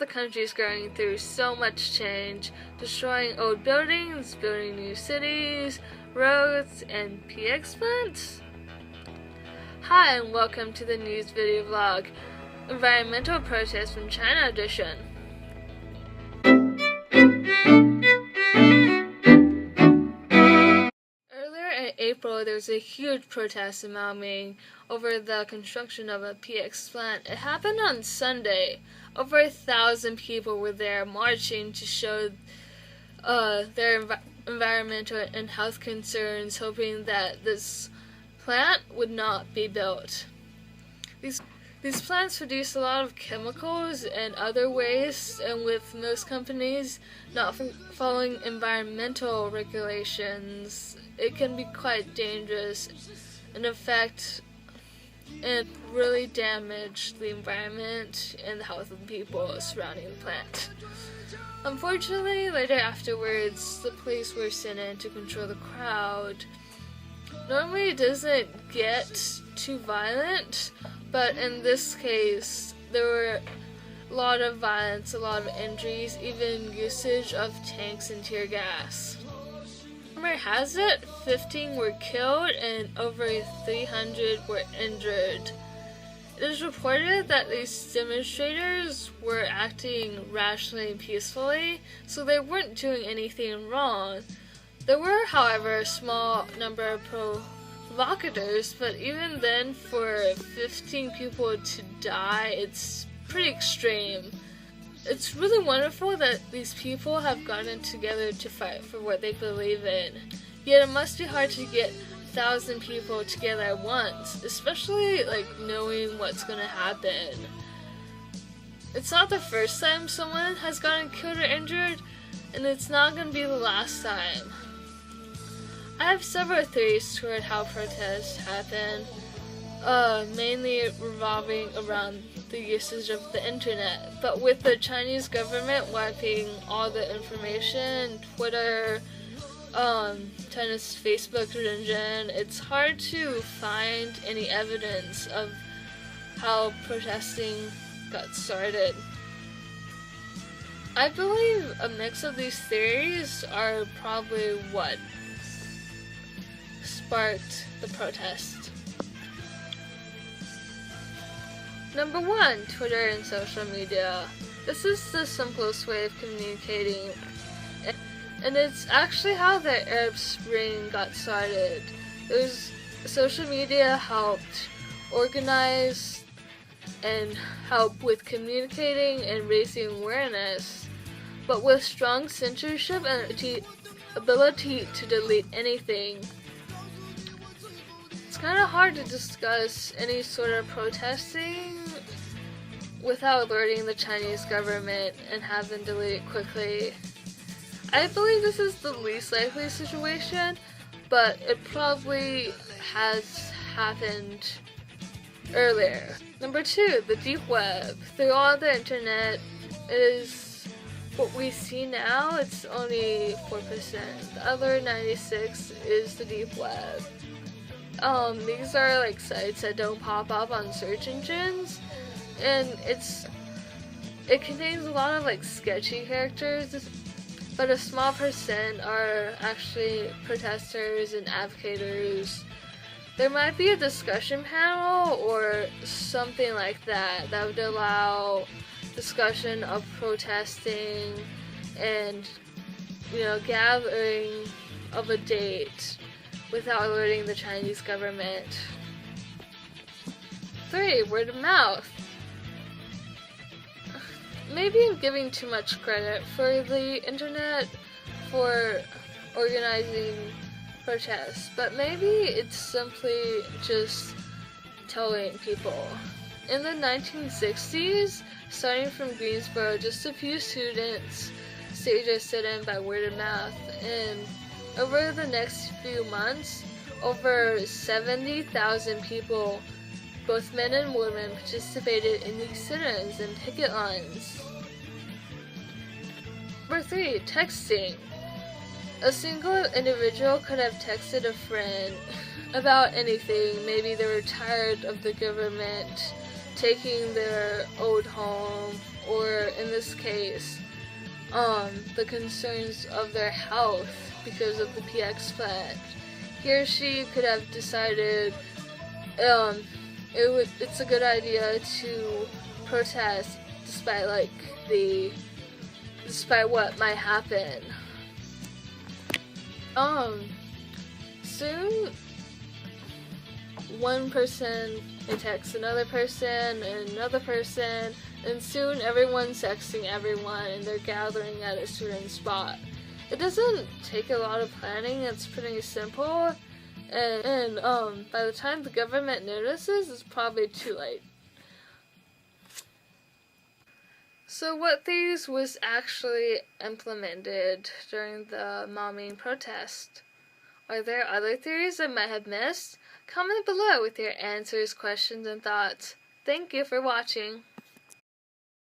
the country is going through so much change, destroying old buildings, building new cities, roads, and PX plants? Hi, and welcome to the news video vlog, Environmental Protest from China edition. Earlier in April, there was a huge protest in Maoming over the construction of a PX plant. It happened on Sunday. Over 1,000 people were there marching to show their environmental and health concerns, hoping that this plant would not be built. These plants produce a lot of chemicals and other waste, and with most companies not following environmental regulations, it can be quite dangerous and really damage the environment and the health of the people surrounding the plant. Unfortunately, later afterwards, the police were sent in to control the crowd. Normally it doesn't get too violent, but in this case, there were a lot of violence, a lot of injuries, even usage of tanks and tear gas. Rumor has it, 15 were killed and over 300 were injured. It is reported that these demonstrators were acting rationally and peacefully, so they weren't doing anything wrong. There were, however, a small number of provocateurs, but even then, for 15 people to die, it's pretty extreme. It's really wonderful that these people have gotten together to fight for what they believe in. Yet it must be hard to get 1,000 people together at once, especially knowing what's gonna happen. It's not the first time someone has gotten killed or injured, and it's not gonna be the last time. I have several theories toward how protests happen, mainly revolving around the usage of the internet. But with the Chinese government wiping all the information, Twitter, China's Facebook region, it's hard to find any evidence of how protesting got started. I believe a mix of these theories are probably what sparked the protest. Number 1, Twitter and social media. This is the simplest way of communicating, and it's actually how the Arab Spring got started. Social media helped organize and help with communicating and raising awareness, but with strong censorship and ability to delete anything. It's kind of hard to discuss any sort of protesting without alerting the Chinese government and have them delete it quickly. I believe this is the least likely situation, but it probably has happened earlier. Number 2, the deep web. Through all the internet, is what we see now, it's only 4%. The other 96% is the deep web. These are sites that don't pop up on search engines, and it contains a lot of sketchy characters, but a small percent are actually protesters and advocates. There might be a discussion panel or something like that would allow discussion of protesting and gathering of a date without alerting the Chinese government. 3, word of mouth. Maybe I'm giving too much credit for the internet for organizing protests, but maybe it's simply just telling people. In the 1960s, starting from Greensboro, just a few students staged a sit-in by word of mouth, and over the next few months, over 70,000 people, both men and women, participated in these sit-ins and picket lines. Number 3, texting. A single individual could have texted a friend about anything. Maybe they were tired of the government taking their old home, or in this case, the concerns of their health because of the PX plant. He or she could have decided it's a good idea to protest despite what might happen. Soon one person texts another person and another person, and soon everyone's texting everyone and they're gathering at a certain spot. It doesn't take a lot of planning, it's pretty simple, and by the time the government notices, it's probably too late. So what theories was actually implemented during the momming protest? Are there other theories I might have missed? Comment below with your answers, questions, and thoughts. Thank you for watching.